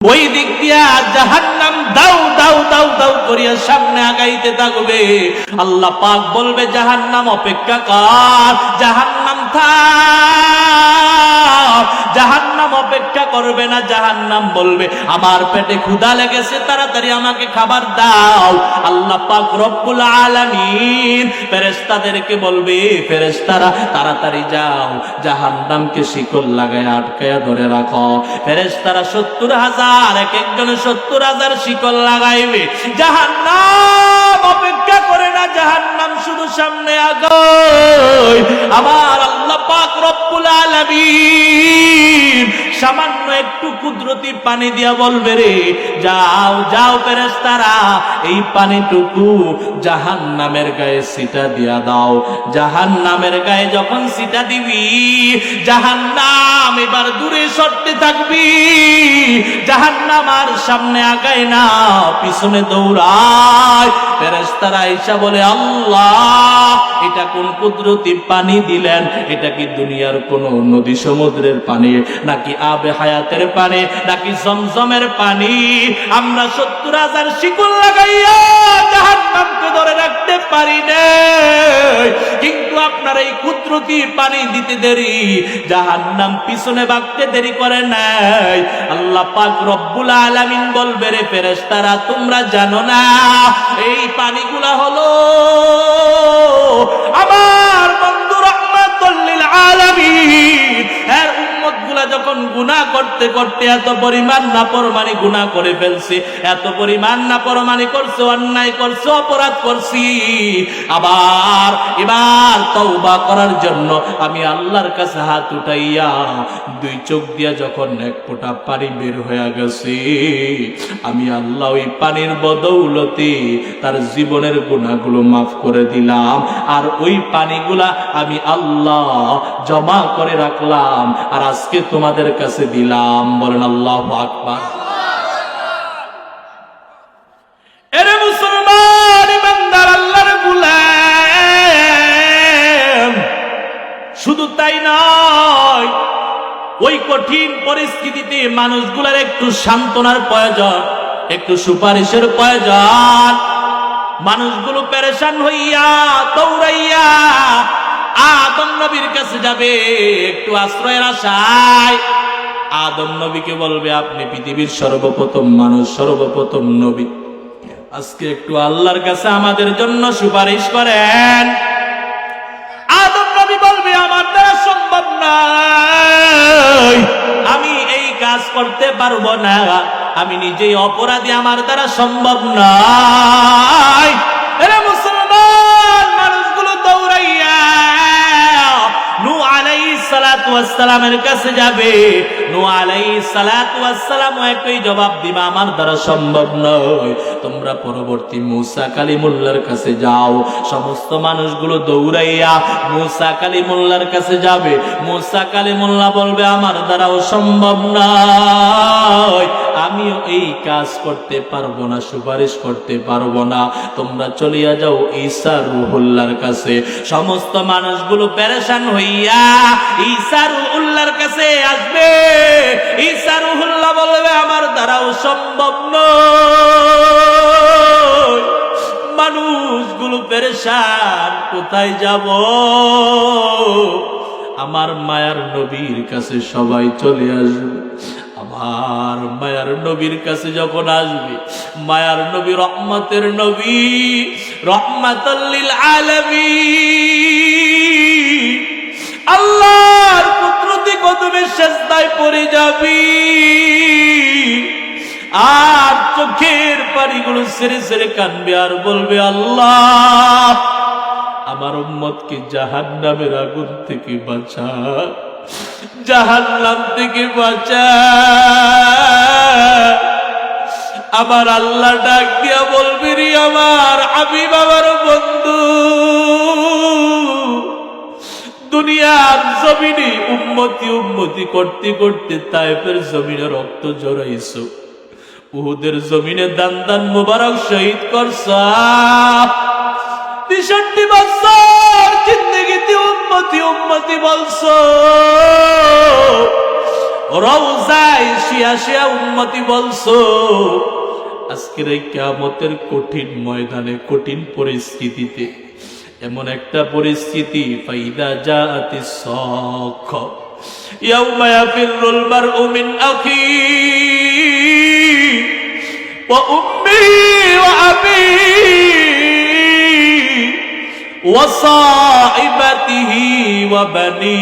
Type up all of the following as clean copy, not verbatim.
ওই দিক দিয়া জাহান্নাম দাউ দাউ দাউ দাউ করিয়া সামনে আগাইতে থাকবে। আল্লাহ পাক বলবে জাহান্নাম অপেক্ষা কর, জাহান্নাম থাম। জাহান্নাম অপেক্ষা করবে না, জাহান্নাম বলবে আমার পেটে ক্ষুধা লেগেছে, তাড়াতাড়ি আমাকে খাবার দাও। আল্লাহ পাক রব্বুল আলামিন ফেরেশতাদেরকে বলবে, ফেরেশতারা তাড়াতাড়ি যাও, জাহান্নামকে শিকল লাগায় আটকায়া ধরে রাখো। ফেরেশতারা 70,000, এক একজনে 70,000 শিকল লাগাইবে। জাহান্নাম অপেক্ষা করে না, জাহান্নাম শুধু সামনে আগায়। আমার আল্লাহ পাক রব্বুল আলামিন সামান্য একটু কুদরতি পানি দিয়া বলবে, রে যাও যাও ফেরেশতারা, এই পানিটুকু জাহান্নামের গায়ে ছিটা দিয়া দাও। জাহান্নামের গায়ে যখন ছিটা দিবি, জাহান্নাম এবার দূরে সরতে থাকবি। জাহান্নাম আর সামনে আগায় না, পিছনে দৌড়ায়। ফেরেশতারা ঈসা বলে, আল্লাহ এটা কোন কুদরতি পানি দিলেন? এটা কি দুনিয়ার কোন নদী সমুদ্রের পানি, নাকি আবে হায়াতের পানি, নাকি জমজমের পানি? আমরা 70,000 শিকল লাগাইয়া জাহান্নামকে ধরে রাখতে পারি না, কিন্তু আপনার এই কুদরতি পানি দিতে দেরি, জাহান্নাম পিছনে ভাগতে দেরি করে নাই। আল্লাহ পাক রব্বুল আলামিন বলবে, রে ফেরেশতারা তোমরা জানো না এই পানিগুলা হলো আমার বন্ধু রাহমাতুল লিল আলামিন। এর উম্মতগুলা যখন গুনাহ করতে করতে এত পরিমাণ নাফরমানি গুনাহ করে ফেলছে, এত পরিমাণ নাফরমানি করছে, অন্যায় করছে, অপরাধ করছি, আবার এবার তওবা করার জন্য আমি আল্লাহর কাছে হাত উঠাইয়া দুই চোখ দিয়া যখন এক ফোঁটা পানি বের হয়ে গেছে, আমি আল্লাহ ওই পানির বদৌলতে তার জীবনের গুনাহগুলো মাফ করে দিলাম। আর ওই পানিগুলা আমি আল্লাহ জমা করে রাখলাম, আর আজকে তোমাদের কাছে দিলাম। বলেন আল্লাহু আকবার। এরে মুসলমান ইমানদার আল্লাহর গোলাম, শুধু তাই নয়, ওই কঠিন পরিস্থিতিতে মানুষগুলার একটু সান্ত্বনার প্রয়োজন, একটু সুপারিশের প্রয়োজন। মানুষগুলো পেরেশান হইয়া দৌড়াইয়া আদম নবীর কাছে যাবে একটু আশ্রয়ের আশায়। আদম নবীকে বলবে, আপনি পৃথিবীর সর্বপ্রথম মানুষ, সর্বপ্রথম নবী, আজকে একটু আল্লাহর কাছে আমাদের জন্য সুপারিশ করেন। আদম নবী বলবে, আমার দ্বারা সম্ভব নয়, আমি এই কাজ করতে পারবো না, আমি নিজেই অপরাধী, আমার দ্বারা সম্ভব নয়। এরা মুসলমান মানুষগুলো দৌড়াইয়া নূহ আলাইহিস সালাতু ওয়াস সালামের কাছে যাবে। নূহ আলাইহিস সালাতু ওয়াস সালাম একই জবাব দিবা, আমার দ্বারা সম্ভব নয়, তোমরা পরবর্তী মূসা কালিমুল্লাহর কাছে যাও। সমস্ত মানুষগুলো দৌড়াইয়া মূসা কালিমুল্লাহর কাছে যাবে। মূসা কালিমুল্লাহ বলবে, আমার দ্বারাও সম্ভব নয়, আমিও এই কাজ করতে পারবো না, সুপারিশ করতে পারবো না, তোমরা চলিয়া যাও ঈসা রূহুল্লাহর কাছে। সমস্ত মানুষগুলো পেরেশান হইয়া ঈসা রূহুল্লাহর কাছে আসবে। ঈসা রূহুল্লাহ বলবে, আমার দ্বারাও সম্ভব নয়। মানুষগুলো পেরেশান, কোথায় যাব? আমার মায়ার নবীর কাছে সবাই চলে আসবে। আমার মায়ার নবীর কাছে যখন আসবে, মায়ার নবী রহমতের নবী, রহমাতুল লিল আলামিন, আল্লাহর কুদরতি কদমে সিজদায় পড়ে যাবি, আর চোখের পানিগুলো ছেড়ে ছেড়ে কাঁদবে আর বলবে, আল্লাহ আমার উম্মতকে জাহান্নামের আগুন থেকে বাঁচা, জাহান্নাম থেকে বাঁচা। আমার আল্লাহ ডাক দিয়া বলবি, রে আমার হাবিব, আমার বন্ধু, দুনিয়ার জমিনে উম্মতি উম্মতি করতে করতে তায়েফের জমিনে রক্ত জড়াইছো, উহুদের জমিনে দান দান মুবারক শহীদ করছ, ৬৩ বছর জিন্দেগিতে উম্মতি উম্মতি বলছো। রওজায় শিয়া শিয়া উম্মতি বলছো, আজকের এই কিয়ামতের কঠিন ময়দানে, কঠিন পরিস্থিতিতে, এমন একটা পরিস্থিতি, ফাইদা জাআতিস সাক্ষ ইয়াউমা ইয়াফিরুল মারউ মিন আখি ওয়া উম্মি ওয়া আবি ওয়া সাহিবাতিহি ওয়া বানি।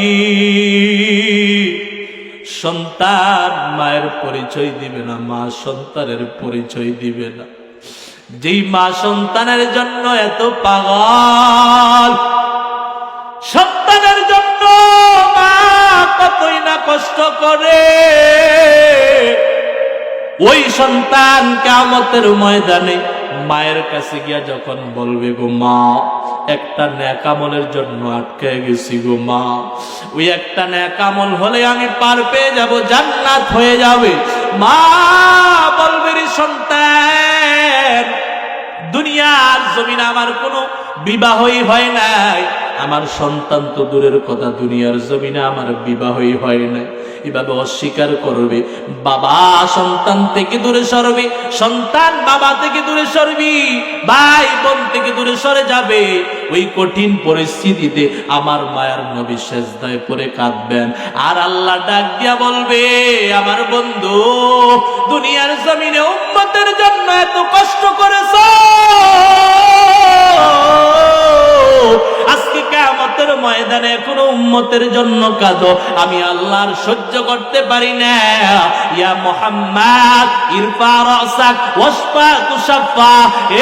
সন্তান মায়ের পরিচয় দিবে না, মা সন্তানের পরিচয় দিবে না। যেই মা সন্তানের জন্য এত পাগল, সন্তানের জন্য মা কতই না কষ্ট করে, ওই সন্তান কিয়ামতের ময়দানে মায়ের কাছে গিয়া যখন বলবে, গো মা, একটা নেক আমলের জন্য আটকে গেছি গো মা, ওই একটা নেক আমল হলে আমি পার পেয়ে যাব, জান্নাত হয়ে যাবে। মা বলবে, রে সন্তান, দুনিয়ার জমিনে আমার কোনো বিবাহই হয় নাই, আমার সন্তান তো দূরের কথা, দুনিয়ার জমিনে আমার বিবাহই হয় নাই। এভাবে অস্বীকার করবে, বাবা সন্তান থেকে দূরে সরবে, সন্তান বাবা থেকে দূরে সরবি, ভাই বোন থেকে দূরে সরে যাবে। ওই কঠিন পরিস্থিতিতে আমার মায়ার নবী সেজদায় পড়ে কাঁদবেন, আর আল্লাহ ডাক দিয়া বলবে, আমার বন্ধু, দুনিয়ার জমিনে উম্মতের জন্য এত কষ্ট করেছো, আজকে কিয়ামতের ময়দানে এখনো উম্মতের জন্য কাঁদো, আমি আল্লাহর সহ্য করতে পারি না। ইয়া মুহাম্মদ ইরফা রাসাক ওয়াশফা তুশাফা,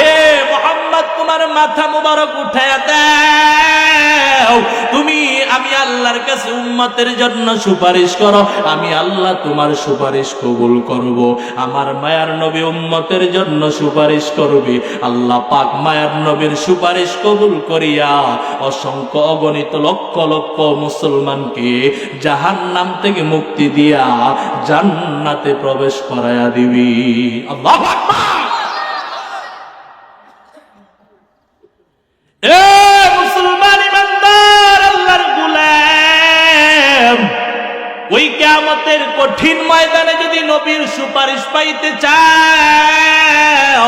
এ মুহাম্মদ, তোমার মাথা মুবারক উঠায়া দাও, তুমি, আমি আল্লাহর কাছে উম্মতের জন্য সুপারিশ করো, আমি আল্লাহ তোমার সুপারিশ কবুল করব। আমার মায়ার নবী উম্মতের জন্য সুপারিশ করবে, আল্লাহ পাক মায়ার নবীর সুপারিশ কবুল করিয়া অসংখ্য অগণিত লক্ষ লক্ষ মুসলমানকে জাহান্নাম থেকে মুক্তি দিয়া জান্নাতে প্রবেশ করায়া দিবি। আল্লাহু আকবার। এ মুসলমান ইমানদার, আল্লাহর গোলাম, ওই কিয়ামতের কঠিন ময়দানে যদি নবীর সুপারিশ পাইতে চাও,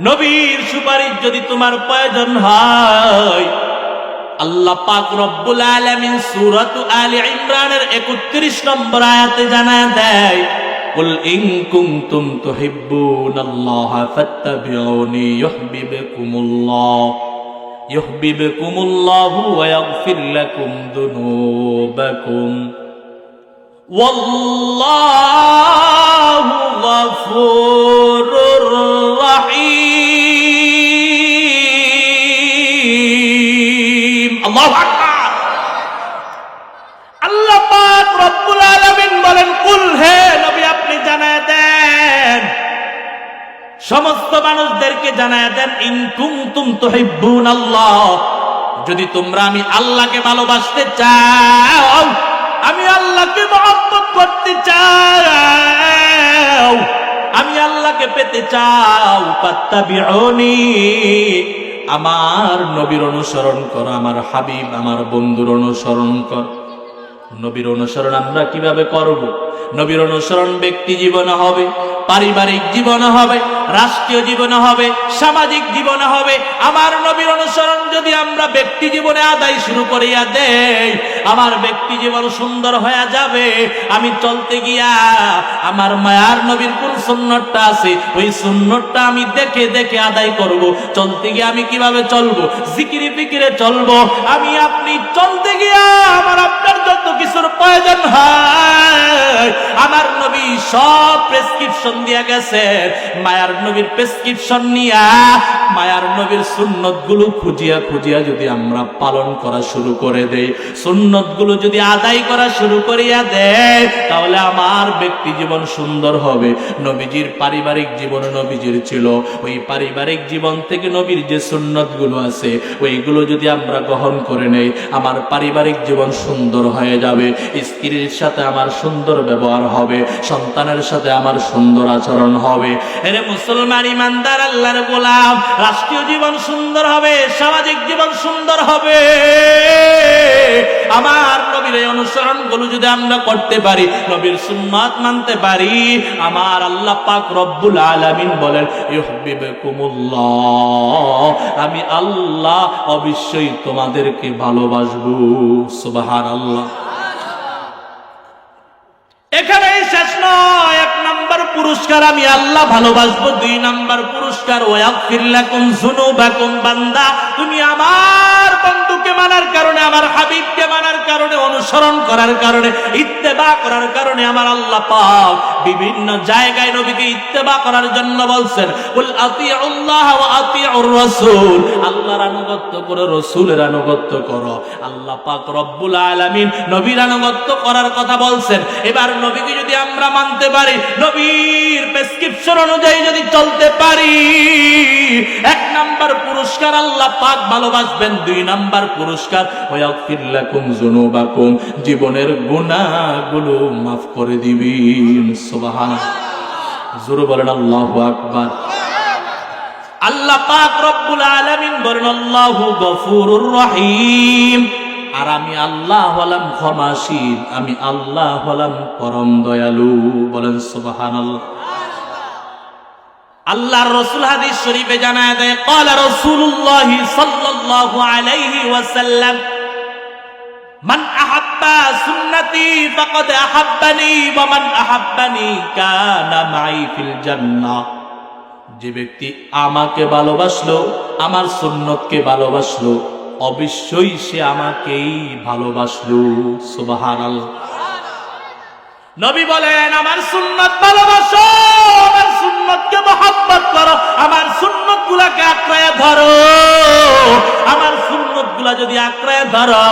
নবীর সুপারিশ যদি তোমার প্রয়োজন হয়, আল্লাহ পাক রব্বুল আলামিন সূরাত আলে ইমরানের 31 নম্বর আয়াতে জানায় দেয়, কুল ইন কুনতুম তুহিব্বুনাল্লাহা ফাত্তাবিউনি ইউহিব্বুকুমুল্লাহু ওয়া ইয়াগফির লাকুম যুনুবাকুম ওয়াল্লাহু গফুরুর রাহিম। আল্লাহু আকবার। আল্লাহ পাক রব্বুল আলামিন বলেন, কুল, হে নবী, আপনি জানায় দেন, সমস্ত মানুষদেরকে জানায় দেন, ইন কুনতুম তুহিব্বুনাল্লাহ, যদি তোমরা আমি আল্লাহকে ভালোবাসতে চাও, আমি আল্লাহকে মহব্বত করতে চাও, আমি আল্লাহকে পেতে চাও, ফাত্তাবিউনি, আমার নবীর অনুসরণ করো, আমার হাবিব, আমার বন্ধুর অনুসরণ কর। নবীর অনুসরণ আমরা কিভাবে করব? নবীর অনুসরণ ব্যক্তি জীবনে হবে, পারিবারিক জীবনে হবে, রাষ্ট্রীয় জীবনে হবে, সামাজিক জীবনে হবে। আমার নবীর অনুসরণ যদি আমরা ব্যক্তি জীবনে আদায় শুরু করিয়া দেই, আমার ব্যক্তি জীবন সুন্দর হয়ে যাবে। আমি চলতে গিয়া আমার মায়ার নবীর কোন সুন্নতটা আছে, ওই সুন্নতটা আমি দেখে দেখে আদায় করব। চলতে গিয়ে আমি কিভাবে চলবো? জিকিরে ফিকিরে চলবো। আমি আপনি চলতে গিয়া আমার আপনার যত কিছুর প্রয়োজন হয়, আমার নবী সব প্রেসক্রিপশন দিয়া গেছেন। মায়ার নবীর প্রেসক্রিপশন নিয়া মায়ার নবীর সুন্নত গুলো খুঁজিয়া খুঁজিয়া যদি আমরা পালন করা শুরু করে দেই, সুন্নত গুলো যদি আদায় করা শুরু করিয়া দেয়, তাহলে আমার ব্যক্তি জীবন সুন্দর হবে। নবীজির পারিবারিক জীবন নবীজির ছিল, ওই পারিবারিক জীবন থেকে নবীর যে সুন্নত গুলো আছে ওইগুলো যদি আমরা গ্রহণ করে নেই, আমার পারিবারিক জীবন সুন্দর হয়ে যাবে। স্ত্রীর সাথে আমার সুন্দর ব্যবহার হবে, সন্তানের সাথে আমার সুন্দর আচরণ হবে। এরে মুসলমান ইমানদার আল্লাহর গোলাম, রাষ্ট্রীয় জীবন সুন্দর হবে, সামাজিক জীবন সুন্দর হবে। আমার নবীর এই অনুসরণগুলো যদি আমরা করতে পারি, নবীর সুন্নাত মানতে পারি, আমার আল্লাহ পাক রব্বুল আলামিন বলেন ইউহিব্বুকুমুল্লাহ, আমি আল্লাহ অবশ্যই তোমাদেরকে ভালোবাসবো। সুবহানাল্লাহ। এখানেই শেষ নয়। 1 নাম্বার পুরস্কার আমি আল্লাহ ভালোবাসবো। 2 নাম্বার পুরস্কার ওয়াগফির লাকুম যুনুবাকুম। বান্দা, তুমি আমার বন্ধুকে মানার কারণে, আমার হাবিবকে মানার কারণে, অনুসরণ করার কারণে, ইত্তেবা করার কারণে আমার আল্লাহ পাক বিভিন্ন জায়গায় নবীকে ইত্তেবা করার জন্য বলছেন, কুল আতিউল্লাহ ওয়া আতিউর রাসূল। আল্লাহর আনুগত্য করো, রাসূলের আনুগত্য করো। আল্লাহ পাক রব্বুল আলামিন নবীর আনুগত্য করার কথা বলছেন। এবার নবীকে যদি আমরা মানতে পারি, নবীর প্রেসক্রিপশন অনুযায়ী যদি চলতে পারি, 1 নাম্বার পুরস্কার আল্লাহ পাক ভালোবাসবেন। 2 নাম্বার পুরস্কার ওয়াগফির লাকুম যুনুবাকুম, জীবনের গুনাহগুলো মাফ করে দিবেন। সুবহানাল্লাহ। জোরে বলেন আল্লাহু আকবার। আল্লাহ পাক রব্বুল আলামিন বলেন আল্লাহু গফুরুর রহিম। আর আমি আল্লাহ হলাম ক্ষমাশীল, আমি আল্লাহ হলাম পরম দয়ালু। বলেন সুবহানাল্লাহ। আল্লাহর রাসূল হাদিস শরীফে জানায় দেয়, ক্বালা রাসূলুল্লাহ সাল্লাল্লাহু আলাইহি ওয়াসাল্লাম, মান আহাব্বা সুন্নতি ফাকাদ আহাব্বানি ওয়া মান আহাব্বানি কানা মাই ফিল জান্নাহ। যে ব্যক্তি আমাকে ভালোবাসলো, আমার সুন্নতকে ভালোবাসলো, অবশ্যই সে আমাকেই ভালোবাসলো। সুবহানাল্লাহ। নবী বলেন, আমার সুন্নত ভালোবাসো, আমার সুন্নতকে মহব্বত করো, আমার সুন্নতগুলোকে আঁকড়ে ধরো। আমার সুন্নতগুলো যদি আঁকড়ে ধরো,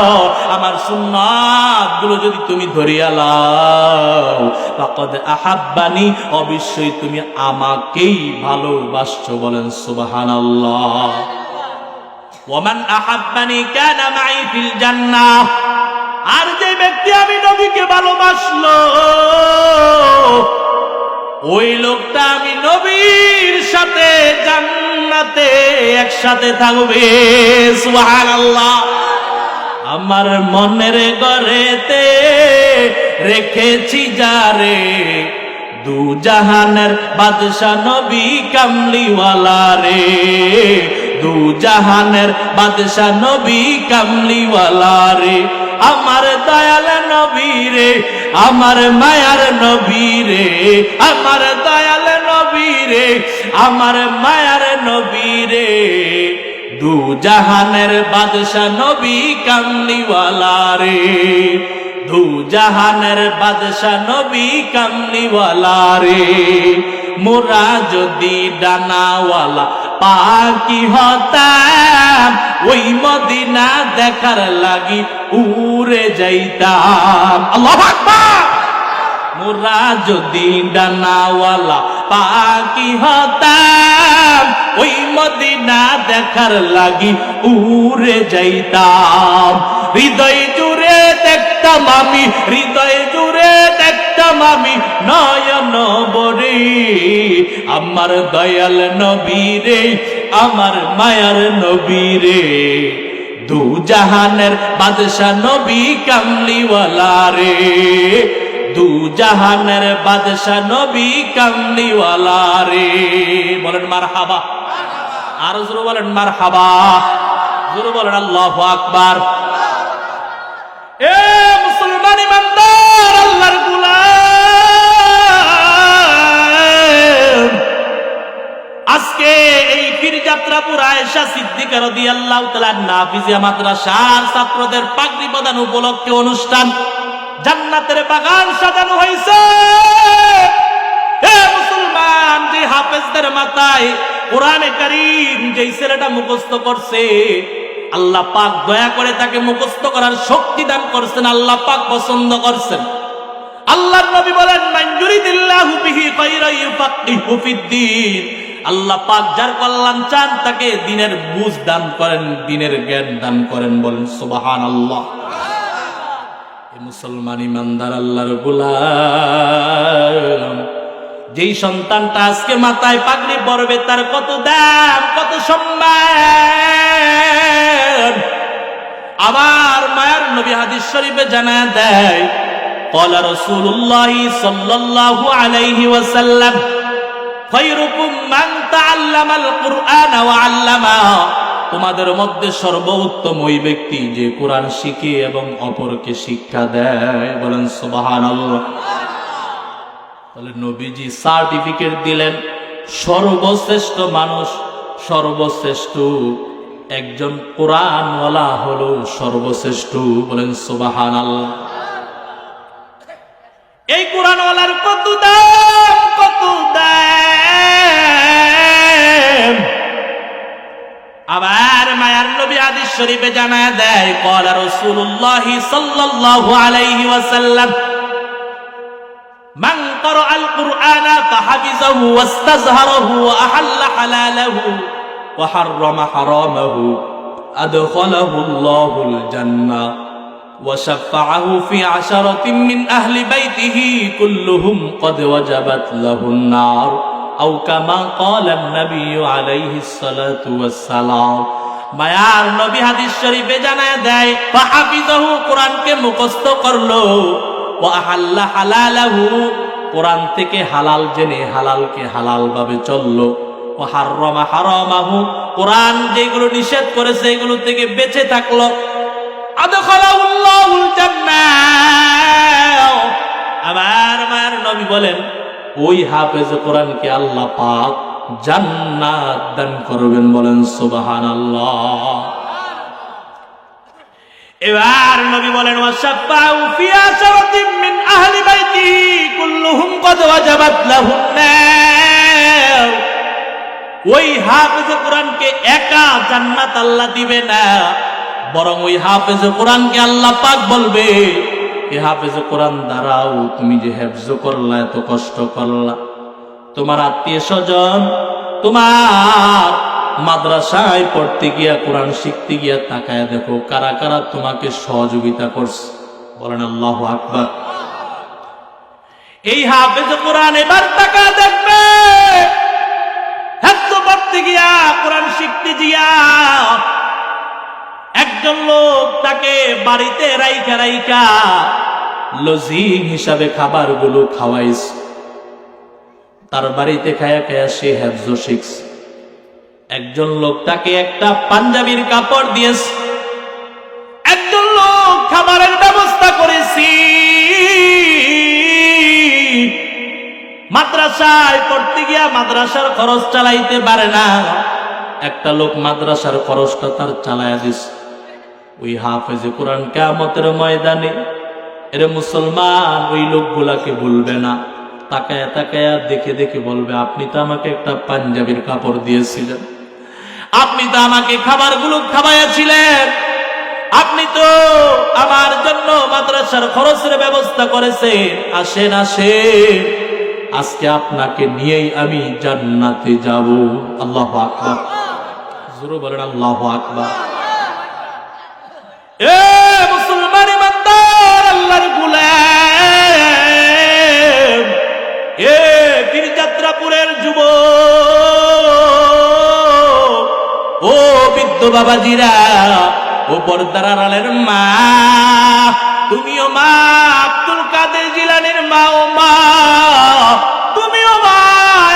আমার সুন্নাতগুলো যদি তুমি ধরিয়া লাও, ফাকাদ আহাব্বানি, অবশ্যই তুমি আমাকেই ভালোবাসছো। বলেন সুবহানাল্লাহ। ওয়ামান আহাব্বানি কানা মাই ফিল জান্নাহ। আর যে ব্যক্তি আমি নবীকে ভালোবাসলো, ওই লোকটা আমি নবীর সাথে জান্নাতে একসাথে থাকবে। সুবহানাল্লাহ। আমার মনের ঘরেতে রেখেছি যারে, দু জাহানের বাদশা নবী কামলিওয়ালা রে, দু জাহানের বাদশা নবী কামলিওয়ালা রে। আমার দয়াল নবী রে, আমার মায়ার নবী রে, আমার দয়াল নবী রে, আমার মায়ার নবী রে। দু জাহানের বাদশা নবী কামলিওয়ালা রে, দু জাহানের বাদশা নবী কামলিওয়ালা রে। মোরা যদি ডানাওয়ালা পাখি হতাম, ওই মদিনা দেখার লাগি উড়ে যাইতাম। আল্লাহু আকবার। মোরা যদি ডানাওয়ালা পাখি হতাম, ওই মদিনা দেখার লাগি উড়ে যাইতাম। হৃদয় জুড়ে দেখতাম আমি, হৃদয় জুড়ে দেখতাম আমি নয়ন বরে। আমার দয়াল নবী রে, আমার মায়ার নবী রে, দু জাহানের বাদশা নবী কামলিওয়ালা রে, দু জাহানের বাদশা নবী কামলিওয়ালা রে। বলেন মারহাবা। আর জোরে বলেন মারহাবা। জোরে বলেন আল্লাহু আকবার। এ মুসলমান ইমানদার, আল্লাহর গোলাম, আজকে এই পীরযাত্রাপুর আয়েশা সিদ্দিকা রাদিয়াল্লাহু তাআলা নাফিজিয়া মাদ্রাসার ছাত্রদের পাগড়ি প্রদান উপলক্ষে অনুষ্ঠান, জান্নাতের বাগান সাজানো হয়েছে। হে মুসলমান, যে হাফেজদের মাথায় কোরআনে কারীম যেই ছেলেটা মুখস্থ করছে, আল্লাহ পাক দয়া করে তাকে মুখস্থ করার শক্তি দান করছেন, আল্লাহ পাক পছন্দ করছেন। আল্লাহর নবী বলেন, মান ইউরিদিল্লাহু বিহি খায়রান ইউফাক্কিহু ফিদ্দীন। আল্লাহ পাক যার কল্যাণ চান তাকে দ্বীনের বুঝ দান করেন, দ্বীনের জ্ঞান দান করেন। বলেন সুবহানাল্লাহ। মুসলমান ইমানদার, আল্লাহর গোলাম, যেই সন্তানটা আজকে মাথায় পাগড়ি পরবে তার কত দাম, কত সম্মান। আবার মায়ার নবী হাদিস শরীফে জানায় দেয়, قال رسول الله صلى الله عليه وسلم خيركم من تعلم القرآن وعلمه। তোমাদের মধ্যে সর্বোত্তম ওই ব্যক্তি যে কোরআন শিখে এবং অপরকে শিক্ষা দেয়। বলেন সুবহানাল্লাহ। তাহলে নবীজি সার্টিফিকেট দিলেন, সর্বশ্রেষ্ঠ মানুষ, সর্বশ্রেষ্ঠ একজন কোরআনওয়ালা হলো সর্বশ্রেষ্ঠ। বলেন সুবহানাল্লাহ। এই কোরআনওয়ালার কত দাম, কত দাম। আবার মায়ার নবী হাদিস শরীফে জানায় দেয়, قال رسول الله صلى الله عليه وسلم من قرأ القرآن فحفظه واستظهره وأحل حلاله وحرم حرامه أدخله الله الجنة وشفعه في 10 من أهل بيته كلهم قد وجبت له النار أو كما قال النبي عليه الصلاة والسلام। মায়ার নবী হাদিস শরীফে জানায় দেয়, ফাহাফিজাহু, কোরআনকে মুখস্থ করলো, ওয়া আহাল্লা হালালাহু, কোরআন থেকে হালাল জেনে হালালকে হালাল ভাবে চললো, ওয়া হাররামা হারামাহু, কোরআন যেগুলো নিষেধ করেছে এগুলো থেকে বেঁচে থাকলো, আদখালাহুল্লাহুল জান্নাহ। আবার মায়ার নবী বলেন, ওই হাফেজ কোরআনকে আল্লাহ পাক জান্নাত দান করবেন। বলেন সুবহানাল্লাহ। এবার নবী বলেন, ওয়াশাফাউ ফি 10 মিন আহলি বাইতি কুল্লুহুম কদ ওয়াজাবাত লাহুন নার। ওই হাফেজ কোরআনকে একা জান্নাত আল্লাহ দিবে না, বরং ওই হাফেজ কোরআনকে আল্লাহ পাক বলবে, এ হাফেজ কোরআন দ্বারাও তুমি যে হেফজ করলা, এত কষ্ট করলা, তোমার আত্মীয় স্বজন তোমার মাদ্রাসায় পড়তে গিয়া, কোরআন শিখতে গিয়া তাকায় দেখো কারা কারা তোমাকে সহযোগিতা করছে। বলেন আল্লাহু আকবার। এই হাফেজ কোরআন এবার তাকায় দেখবে, হেফজ পড়তে গিয়া, কোরআন শিখতে গিয়া একজন লোক তাকে বাড়িতে রাইখা রাইখা লজিং হিসাবে খাবারগুলো খাওয়াইছে, তার বাড়িতে খায়া খায়া সে হেফজ শিখছে। একজন লোক তাকে একটা পাঞ্জাবির কাপড় দিয়েছে, একজন লোক খাবারের ব্যবস্থা করেছি। মাদ্রাসায় পড়তে গিয়া মাদ্রাসার খরচ চালাইতে পারে না, একটা লোক মাদ্রাসার খরচটা তার চালায়া দিছে। ওই হাফেজে কোরআন কিয়ামতের ময়দানে এর মুসলমান ওই লোকগুলাকে বলবে না, তাকায়া তাকায়া দেখে দেখে বলবে, আপনি তো আমাকে একটা পাঞ্জাবির কাপড় দিয়েছিলেন, আপনি তো আমাকে খাবারগুলো খাওয়াইয়াছিলেন, আপনি তো আমার জন্য মাদ্রাসার খরচের ব্যবস্থা করেছেন, আসেন আসেন, আজকে আপনাকে নিয়েই আমি জান্নাতে যাব। আল্লাহু আকবার। জোরে বলেন আল্লাহু আকবার। এ মুসলমান ইমানদার, আল্লাহর গোলাম, এ বীরযাত্রাপুরের যুবক, ও বৃদ্ধ বাবাজিরা, ও পর্দার আড়ালের মা, তুমিও মা আব্দুল কাদের জিলানীর মা, ও মা তুমিও মা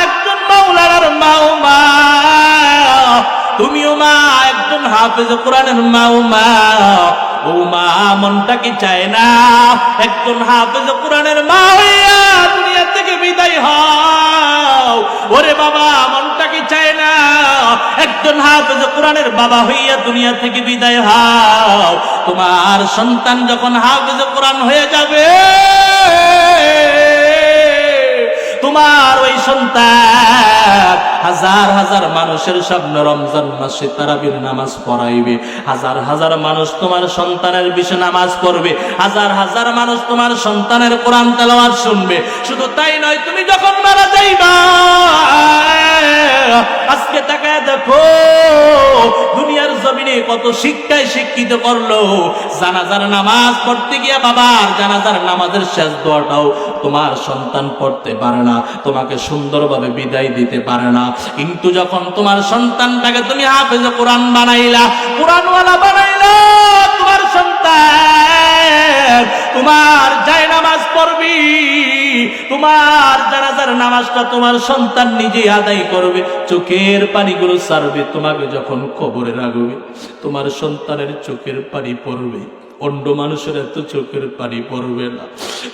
একজন মাওলানার মা, ও মা তুমিও মা একজন হাফেজ কোরআনের মা, ও মা, ও মা মনটা কি চায় না একজন হাফেজ কোরআনের মা হইয়া দুনিয়া থেকে বিদায় হও? ওরে বাবা, মনটা কি চায় না একজন হাফেজ কোরআনের বাবা হইয়া দুনিয়া থেকে বিদায় হও? তোমার সন্তান যখন হাফেজ কোরআন হয়ে যাবে, তোমার ওই সন্তান হাজার হাজার মানুষের সামনে রমজান মাসে তারাবির নামাজ পড়াইবে, হাজার হাজার মানুষ তোমার সন্তানের বিষয়ে নামাজ পড়বে, হাজার হাজার মানুষ তোমার সন্তানের কোরআন তেলাওয়াত শুনবে। শুধু তাই নয়, তুমি যখন মারা যাইবা, আজকে তাকায় দেখো দুনিয়ার জমিনে কত শিক্ষায় শিক্ষিত করলো। জানাজার নামাজ পড়তে গিয়া বাবার জানাজার নামাজের শেষ দোয়াটাও তোমার সন্তান পড়তে পারে না, তোমাকে সুন্দরভাবে বিদায় দিতে পারে না, কিন্তু যখন তোমার সন্তানটাকে তুমি হাফেজে কোরআন বানাইলা, কোরআনওয়ালা বানাইলা, তোমার সন্তান তোমার জায়নামাজ পড়বি, তোমার জানাজার নামাজটা তোমার সন্তান নিজেই আদায় করবে, চোখের পানিগুলো ছাড়বে, তোমাকে যখন কবরে রাখবে তোমার সন্তানের চোখের পানি পড়বে, অন্য মানুষের এত চোখের পানি পড়বে না।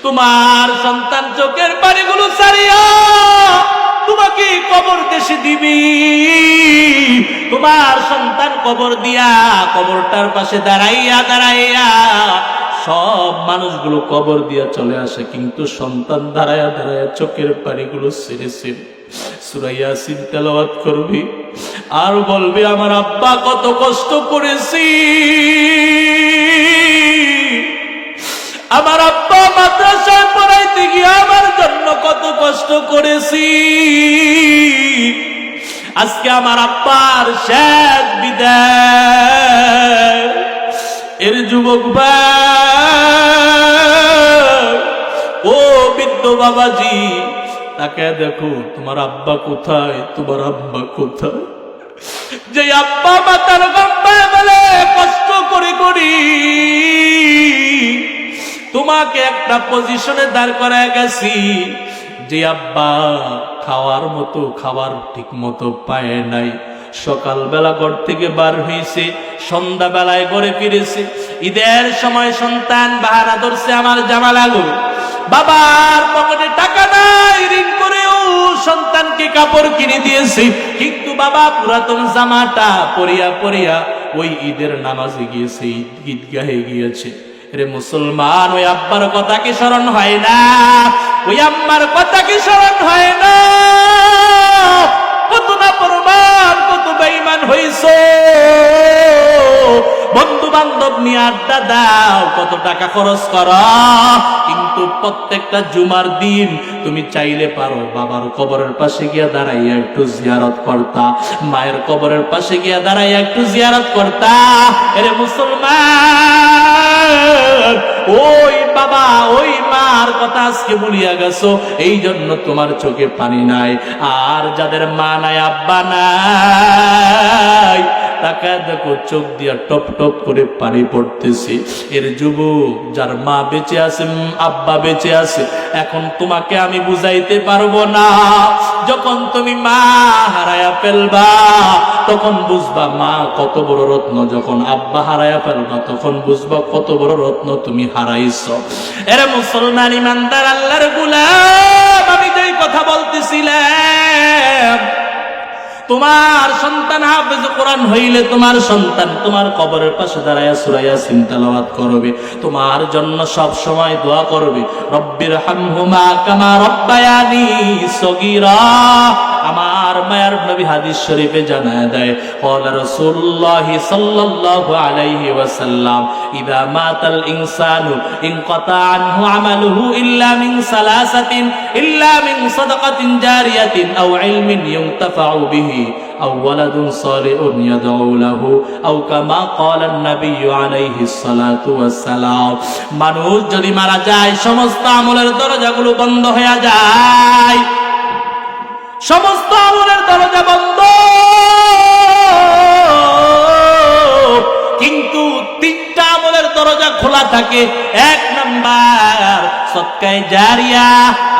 তোমার সন্তান চোখের পানিগুলো ছাড়িয়া তোমাকে কবর দেশে দিবি, তোমার সন্তান কবর দিয়া কবরটার পাশে দাঁড়াইয়া দাঁড়াইয়া সব মানুষগুলো কবর দিয়া চলে আসে, কিন্তু সন্তান দাঁড়াইয়া দাঁড়াইয়া চোখের পানিগুলো ছেড়েছে। সূরা ইয়াসিন তেলাওয়াত করবি আর বলবি আমার আব্বা কত কষ্ট করেছি, আমার আব্বা মাদ্রাসায় পড়াইতে গিয়ে আমার জন্য কত কষ্ট করেছি, আজকে আমার আব্বার শেষ বিদায়। এর যুবক ভাই, ও বৃদ্ধ বাবাজি, তাকে দেখো তোমার আব্বা কোথায়, তোমার আব্বা কোথায়, যে আব্বা মাতার গম্বায় বলে কষ্ট করে করি তোমাকে একটা পজিশনে দাঁড় করায় গেছি, যে আব্বা খাওয়ার মতো খাবার ঠিক মতো পায় নাই, সকালবেলা ঘর থেকে বার হয়েছে, সন্ধ্যা বেলায় ঘরে ফিরেছে, ঈদের সময় সন্তান বাহানা ধরছে আমার জামা লাগবে, বাবার পকেটে টাকা নাই, ঋণ করেও সন্তানকে কাপড় কিনে দিয়েছে, কিন্তু বাবা পুরাতন জামাটা পরিয়া পরিয়া ওই ঈদের নামাজে গিয়েছে, ঈদগাহে গিয়েছে। রে মুসলমান, ওই আব্বার কথা কি স্মরণ হয় না? ওই আম্মার কথা কি স্মরণ হয় না? কত না প্রমাণ, কত বেঈমান হইছো, বন্ধু বান্ধব নিয়ে আড্ডা দাও, কত টাকা খরচ করো, কিন্তু প্রত্যেকটা জুমার দিন তুমি চাইলে পারো বাবার কবরের পাশে গিয়া দাঁড়াইয়া একটু জিয়ারত করতা, মায়ের কবরের পাশে গিয়া দাঁড়াইয়া একটু জিয়ারত করতা। এরে মুসলমান, ওই বাবা ওই মার কথা আজকে ভুলিয়া গেছো, এই জন্য তোমার চোখে পানি নাই। আর যাদের মা নাই, আব্বা নাই, তাকে দেখো চোখ দিয়া টপ টপ করে পানি পড়তেছে। এর যুবক, যার মা বেঁচে আছে, আব্বা বেঁচে আছে, এখন তোমাকে আমি বুঝাইতে পারবো না। যখন তুমি মা হারায়া ফেলবা তখন বুঝবা মা কত বড় রত্ন, যখন আব্বা হারায়া ফেলবা তখন বুঝবা কত বড় রত্ন তুমি হারাইছো। এরে মুসলমান ইমানদার আল্লাহর গোলাম, আমি যেই কথা বলতেছিলাম, তোমার সন্তান হাফেজ কোরআন হইলে তোমার সন্তান তোমার কবরের পাশে দাঁড়ায়া সূরা ইয়াসিন তেলাওয়াত করবে, তোমার জন্য সব সময় দোয়া করবে, রব্বির হামহুমা কামা রব্বায়ানি সগীরা। আমার মায়ার নবী হাদিস শরীফে জানায় দেয়, ক্বালা রাসূলুল্লাহ সাল্লাল্লাহু আলাইহি ওয়াসাল্লাম, ইযা মাতাল ইনসানু ইনকাতা আনহু আমালুহু ইল্লা মিন সালাসাতিন, ইল্লা মিন সাদাকাতিন জারিয়াতিন আও ইলমিন ইউনতাফাউ বিহি আও ওয়ালাদুন সালিহুন ইয়াদউ লাহু আও কামা ক্বালা an-নাবিয়্যু আলাইহিস সালাতু ওয়াস সালাম। মানুষ যদি মারা যায়, সমস্ত আমলের দরজাগুলো বন্ধ হয়ে যায়, সমস্ত আমলের দরজা বন্ধ, কিন্তু তিনটা আমলের দরজা খোলা থাকে। এক নাম্বার সদকায়ে জারিয়া,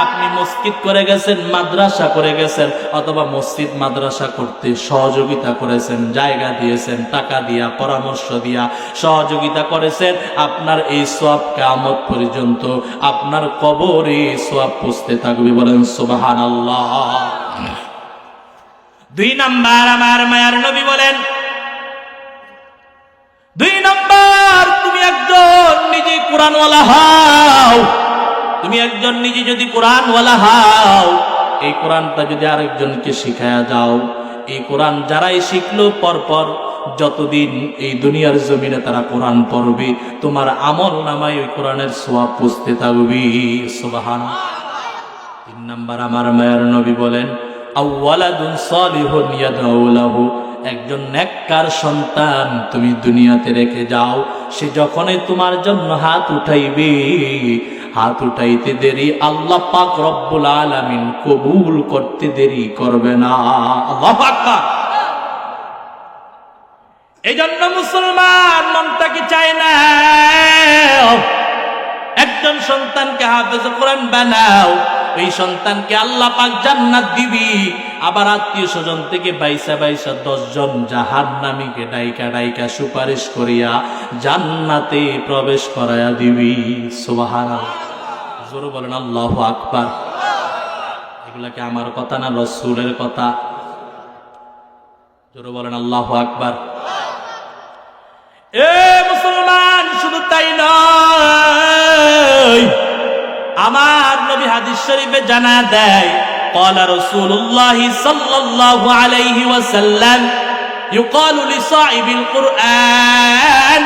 আপনি মসজিদ করে গেছেন, মাদ্রাসা করে গেছেন, অথবা মসজিদ মাদ্রাসা করতে সহযোগিতা করেছেন, জায়গা দিয়েছেন, টাকা দিয়া পরামর্শ দিয়া সহযোগিতা করেছেন, আপনার এই সওয়াব কিয়ামত পর্যন্ত আপনার কবরে সওয়াব পৌঁছতে থাকবে, বলেন সুবহানাল্লাহ। দুই নাম্বার, আমার মায়ার নবী বলেন, দুই নাম্বার, তুমি একজন নিজে কোরআনওয়ালা হও, তুমি একজন নিজে যদি কোরআনওয়ালা হও, এই কোরআনটা যদি আরেকজনকে শিখায়া যাও, এই কোরআন যারাই শিখলো পরপর যতদিন এই দুনিয়ার জমিনে তারা কোরআন পড়বে, তোমার আমল নামায় ওই কোরআনের সওয়াব পৌঁছতে থাকবে, সুবহানাল্লাহ। তিন নাম্বার, আমার মায়ের নবী বলেন, আওয়ালাদুন সালিহুন ইয়াদউ লাহু, একজন নেককার সন্তান তুমি দুনিয়াতে রেখে যাও, সে যখনই তোমার জন্য হাত উঠাইবে হাত উঠাইতে দেরি আল্লাহ পাক রব্বুল আলামিন কবুল করতে দেরি করবে না। আল্লাহু আকবার। এই জন্য মুসলমান মনটা কি চায় না একজন সন্তানকে হাফেজ কোরআন বানাও, এই সন্তানকে আল্লাহ পাক জান্নাত দিবি, আবার আত্মীয় স্বজন থেকে বাইসা 10 জন জাহান্নামীকে ডাইকা ডাইকা সুপারিশ করিয়া জান্নাতে প্রবেশ করায়া দিবি। সুবহানাল্লাহ। জোরে বলেন আল্লাহু আকবার। এগুলা কি আমার কথা না রাসূলের কথা? জোরে বলেন আল্লাহু আকবার। এ মুসলমান, শুধু তাই নয়, আমার নবী হাদিস শরীফে জানা দেয় قال رسول الله صلى الله عليه وسلم يقال لصاحب القرآن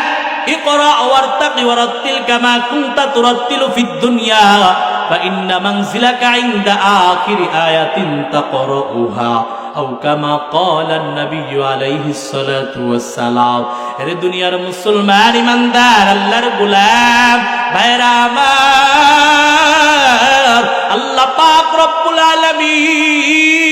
اقرأ وارتق ورتل كما كنت ترتل في الدنيا فإن منزلك عند آخر آية تقرأها أو كما قال النبي عليه الصلاة والسلام। এরে দুনিয়ার মুসলমান ইমানদার আল্লাহর গোলাম ভাইরা আমার, আল্লাহ পাক রব্বুল আলামিন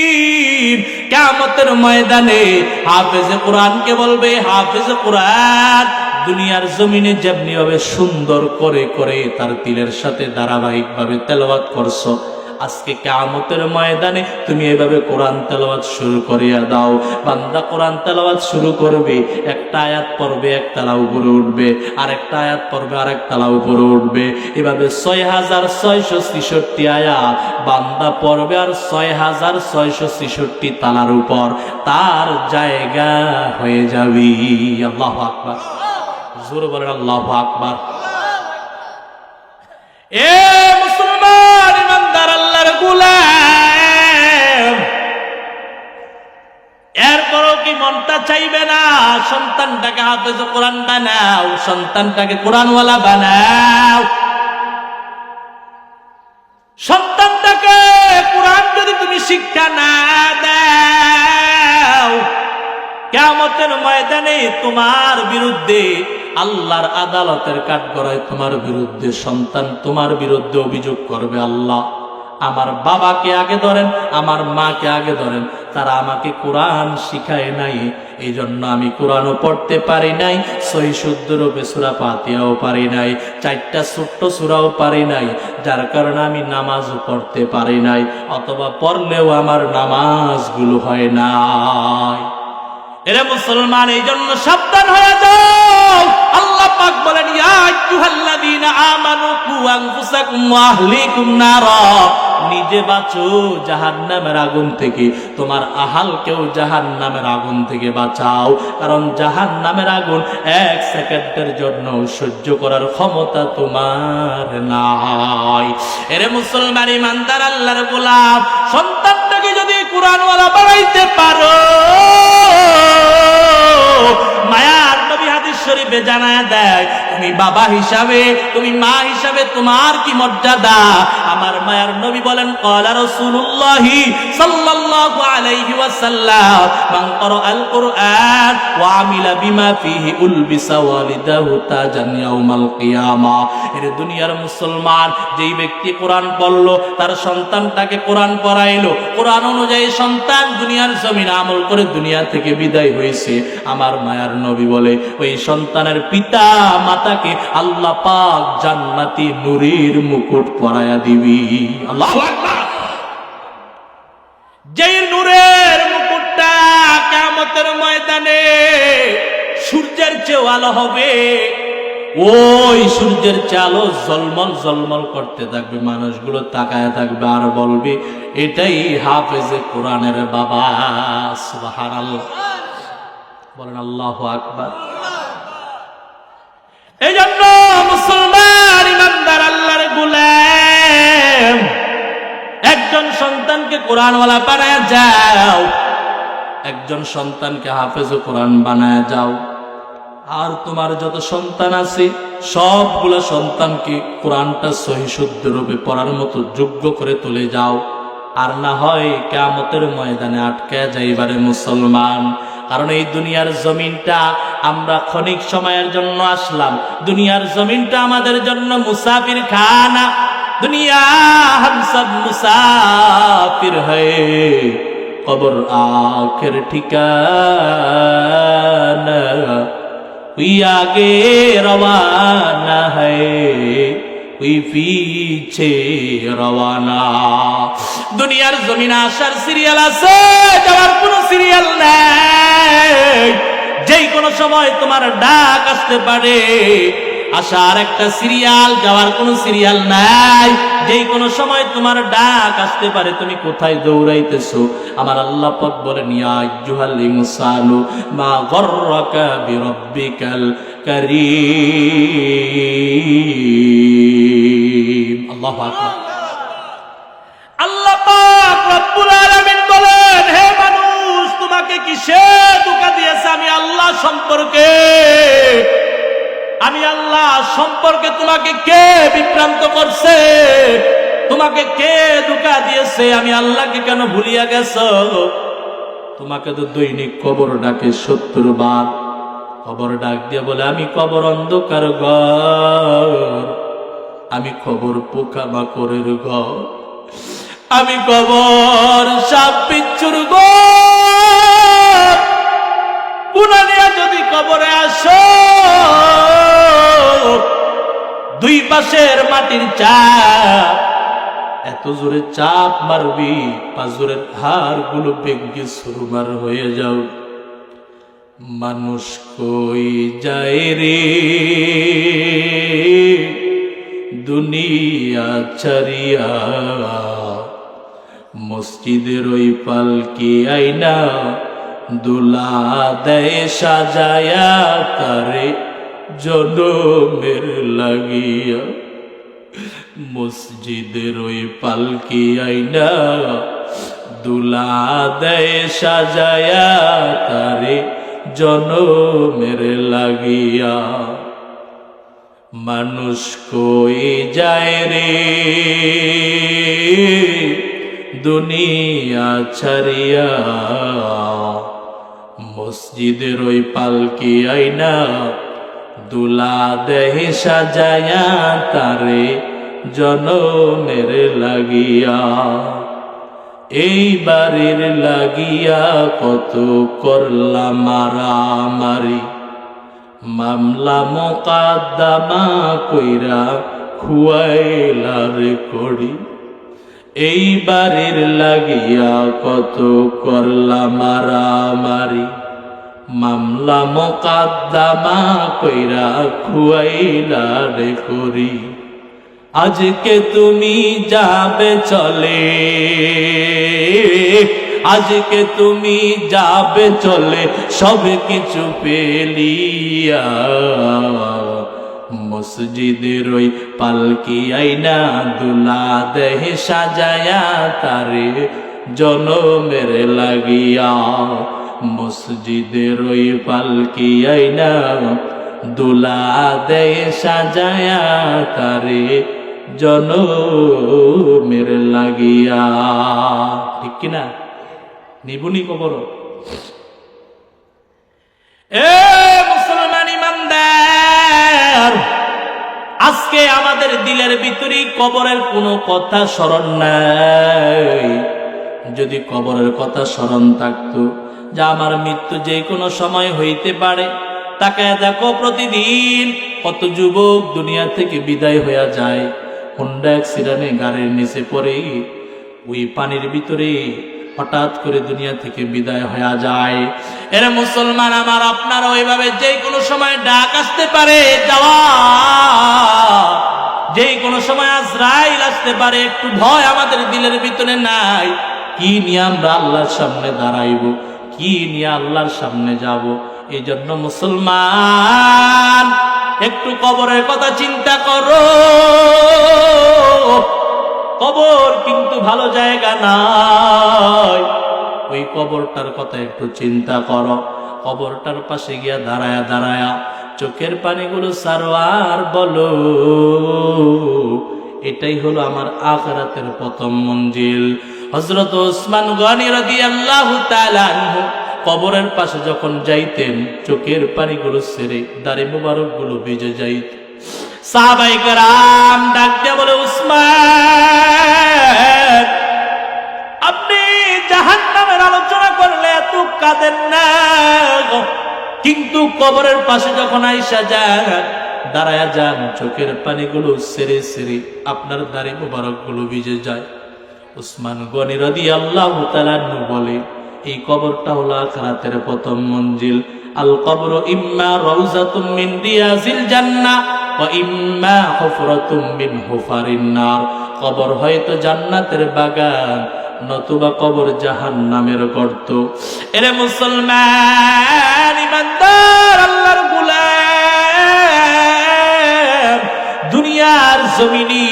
কিয়ামতের ময়দানে হাফেজে কোরআনকে বলবে, হাফেজে কোরআন দুনিয়ার জমিনে যেমনি ভাবে সুন্দর করে করে তার তিলের সাথে ধারাবাহিকভাবে তেলাওয়াত করছো, আজকে কিয়ামতের ময়দানে তুমি এভাবে কোরআন তেলাওয়াত শুরু করিয়া দাও। বান্দা কোরআন তেলাওয়াত শুরু করবে, একটা আয়াত পড়বে এক তালা উপরে উঠবে, আরেকটা আয়াত পড়বে আরেক তালা উপরে উঠবে, এভাবে 6666 আয়াত বান্দা পড়বে আর 6666 তালার উপর তার জায়গা হয়ে যাবে। আল্লাহু আকবার। জোরে বলেন আল্লাহু আকবার। এ মুসলমান ইমানদার আল্লাহর গোলাম, এরপরও কি মনটা চাইবে না সন্তানটাকে হাফেজ কোরআন বানাও, সন্তানটাকে কোরআনওয়ালা বানাও? সন্তানটাকে কোরআন যদি তুমি শিক্ষা না দাও, কিয়ামতের ময়দানে তোমার বিরুদ্ধে আল্লাহর আদালতের কাঠগড়ায় তোমার বিরুদ্ধে সন্তান তোমার বিরুদ্ধে অভিযোগ করবে, আল্লাহ আমার বাবাকে আগে ধরেন, আমার মাকে আগে ধরেন, তারা আমাকে কোরআন শিখায় নাই, এই জন্য আমি কোরআনও পড়তে পারি নাই, সহি শুদ্ধ রূপে সূরা ফাতিহাও পারি নাই, 4টা ছোট্ট সূরাও পারি নাই, যার কারণে আমি নামাজও পড়তে পারি নাই, অথবা পড়লেও আমার নামাজগুলো হয় নাই। এরে মুসলমান, এই জন্য সাবধান হয়ে যাও। আল্লাহ পাক বলেন, ইয়া আইয়ুহাল্লাযীনা আমানু কু আনফুসাকুম ওয়া আহলিকুম নারা, নিজে বাঁচো জাহান্নামের আগুন থেকে, তোমার আহালকেও জাহান্নামের আগুন থেকে বাঁচাও, কারণ জাহান্নামের আগুন 1 সেকেন্ডের জন্য সহ্য করার ক্ষমতা তোমার নাই। এরে মুসলমান ইমানদার আল্লাহর গোলাম, সন্তানটাকে যদি কোরআনওয়ালা বানাইতে পারো, মায়ার নবী হাদিস শরীফে জানায় দেয়, তুমি বাবা হিসাবে, তুমি মা হিসাবে তোমার কি মর্যাদা। আমার মায়ার নবী বলেন, ক্বালা রাসূলুল্লাহি সাল্লাল্লাহু আলাইহি ওয়াসাল্লাম, মান ক্বারাআল কুরআন ওয়া আমিলা বিমা ফীহি উলবিসা ওয়ালিদাহু তাজান ইয়াউমাল কিয়ামা। এর দুনিয়ার মুসলমান, যেই ব্যক্তি কোরআন পড়লো, তার সন্তানটাকে কোরআন পড়াইলো, কোরআন অনুযায়ী সন্তান দুনিয়ার জমিনে আমল করে দুনিয়া থেকে বিদায় হয়েছে, আমার মায়ার নবী বলে ওই সন্তানের পিতা মাতাকে আল্লাহ পাক জান্নাতি নূরের মুকুট পরায়া দিবি। আল্লাহু আকবার। যেই নূরের মুকুটটা কিয়ামতের ময়দানে সূর্যের চেয়ে আলো হবে, ওই সূর্যের চেয়ে আলো ঝলমল ঝলমল করতে থাকবে, মানুষগুলো তাকায় থাকবে আর বলবে, এটাই হাফেজে কোরআনের বাবা। সুবহানাল্লাহ। বলেন আল্লাহু আকবার। এই জন্য মুসলমান ইমানদার আল্লাহর গোলাম, একজন সন্তানকে কোরআনওয়ালা বানায় যাও, একজন সন্তানকে হাফেজ কোরআন বানায় যাও। আর তোমার যত সন্তান আছে সবগুলা সন্তানকে কোরআনটা সহি শুদ্ধ রূপে পড়ার মতো যোগ্য করে তুলে যাও, আর না হয় কিয়ামতের ময়দানে আটকে যাইবারে মুসলমান। কারণ এই দুনিয়ার জমিনটা আমরা ক্ষণিক সময়ের জন্য আসলাম। দুনিয়ার জমিনটা আমাদের জন্য মুসাফির খানা। দুনিয়া हम सब मुसाफिर है, कब्र आखिर ठिकाना, कोई आगे रवाना है, कोई पीछे रवाना। দুনিয়ার জমিনে আসার সিরিয়াল আছে, যাওয়ার কোনো সিরিয়াল নাই। যেই কোনো সময় তোমার ডাক আসতে পারে, আসার একটা সিরিয়াল, যাওয়ার কোনো সিরিয়াল নাই। যেই কোনো সময় তোমার ডাক আসতে পারে, তুমি কোথায় দৌড়াইতেছো? আমার আল্লাহ পাক বলেন, ইয়া আইয়ুহাল ইনসানু মা গররাকা বিরাব্বিকাল কারীম। আল্লাহু আকবার। আল্লাহ পাক রব্বুল আলামিন বলেন, হে মানুষ, তোমাকে কিসে ধোঁকা দিয়েছে আমি আল্লাহ সম্পর্কে? আমি আল্লাহ সম্পর্কে তোমাকে কে বিভ্রান্ত করছে? তোমাকে কে ধোঁকা দিয়েছে? আমি আল্লাহকে কেন ভুলিয়া গেছ? তোমাকে তো দৈনিক কবর ডাকে 70 বার। কবর ডাক দিয়ে বলে, আমি কবর অন্ধকার ঘর, আমি কবর পোকামাকড়ের ঘর, আমি কবর সাপ বিচ্ছুর ঘর। গুনাহ নিয়ে যদি কবরে আসো, দুই পাশের মাটির চাপ এত জোরে চাপ মারবি, পাঁজরের হাড় গুলো ভেঙে চুরমার হয়ে যাও। মানুষ কই যায় রে দুনিয়া ছাড়িয়া, মসজিদের ওই পালকি আইনা দুলা দেয় সাজায়া, তারে জনমের লাগিয়া। মসজিদের ওই পালকি আইনা দুলা দেয় সাজায়া, তারে জনমের লাগিয়া। মানুষ কই যায় রে দুনিয়া ছাড়িয়া, মসজিদের ওই পালকি আইনা দুলা দেহে সাজায়া, তারে জনমের লাগিয়া। এই বাড়ির লাগিয়া কত করলাম মারামারি, মামলা মোকদ্দমা কইরা খুয়াইলার করি। এই বাড়ির লাগিয়া কত করলাম মারামারি, মামলা মোকদ্দমা কইরা খুয়াইলার করি। আজকে তুমি যাবে চলে, আজকে তুমি যাবে চলে, সব কিছু পেলিয়া। মসজিদের ওই পালকি আইনা দুলা দেহে সাজায়া, তারে জনমের লাগিয়া। মসজিদের ওই পালকি আইনা দুলা দেহে সাজায়া, তারে জনমের লাগিয়া। ঠিক কিনা? নিবুনি কবর। এ মুসলমান ইমানদার, আজকে আমাদের দিলের ভিতরে কবরের কোনো কথা স্মরণ নাই। যদি কবরের কথা স্মরণ থাকতো, যে আমার মৃত্যু যে কোনো সময় হইতে পারে, তাকায় দেখো প্রতিদিন কত যুবক দুনিয়া থেকে বিদায় হইয়া যায়। হোন্ডা অ্যাক্সিডেন্টে গাড়ির নিচে পড়ে ওই পানির ভিতরে হঠাৎ করে দুনিয়া থেকে বিদায় হয়ে যায়। এর মুসলমান আমার, আপনারা ওইভাবে যে কোনো সময় ডাক আসতে পারে যাওয়া, যে কোনো সময় আজরাইল আসতে পারে। একটু ভয় আমাদের দিলের ভিতরে নাই? কি নিয়ে আমরা আল্লাহর সামনে দাঁড়াইব, কি নিয়ে আল্লাহর সামনে যাব? এই জন্য মুসলমান, একটু কবরের কথা চিন্তা করো। কবর কিন্তু ভালো জায়গা নয়। ওই কবরটার কথা একটু চিন্তা করো। কবরটার পাশে গিয়া দাঁড়ায়া দাঁড়ায়া চোখের পানিগুলো ছাড়ো আর বলো, এটাই হলো আমার আখিরাতের প্রথম মঞ্জিল। হযরত ওসমান গনি রাদিয়াল্লাহু তাআলা আনহু কবরের পাশে যখন যাইতেন চোখের পানিগুলো ছেড়ে দাড়ি মুবারক গুলো ভিজে যাইত। সাহাবায়ে কেরাম ডাক দিয়ে বলে, উসমান, আপনি জাহান্নামের আলোচনা করলে এত কাঁদেন না, কিন্তু কবরের পাশে যখন আইসা যান, দাঁড়ায়া যান, চোখের পানিগুলো সেরে সেরে আপনার দাড়ি মুবারক গুলো ভিজে যায়। উসমান গনি রাদিয়াল্লাহু তাআলা আনহু বলে, এই কবরটা হলো আখিরাতের প্রথম মঞ্জিল। আল কবরু ইম্মা রাউযাতুম মিন রিয়াজিল জান্নাহ ওয়া ইম্মা হুফরাতুম মিন হুফারিন নার। কবর হয়তো জান্নাতের বাগান, নতুবা কবর জাহান্নামের গর্ত। এরে মুসলমান, ইমানদার, আল্লাহর গোলাম, দুনিয়ার জমিনে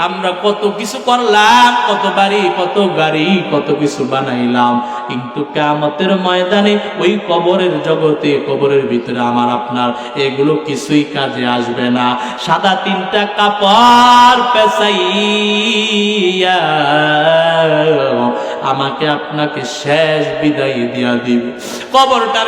আমরা কত কিছু করলাম, কত বাড়ি, কত গাড়ি, কত কিছু বানাইলাম, কিন্তু কিয়ামতের ময়দানে ওই কবরের জগতে, কবরের ভিতরে আমার আপনার এগুলো কিছুই কাজে আসবে না। সাদা 3টা কাপড় পেঁচাইয়া আমাকে আপনাকে শেষ বিদায় দিয়া দিবে। কবরটা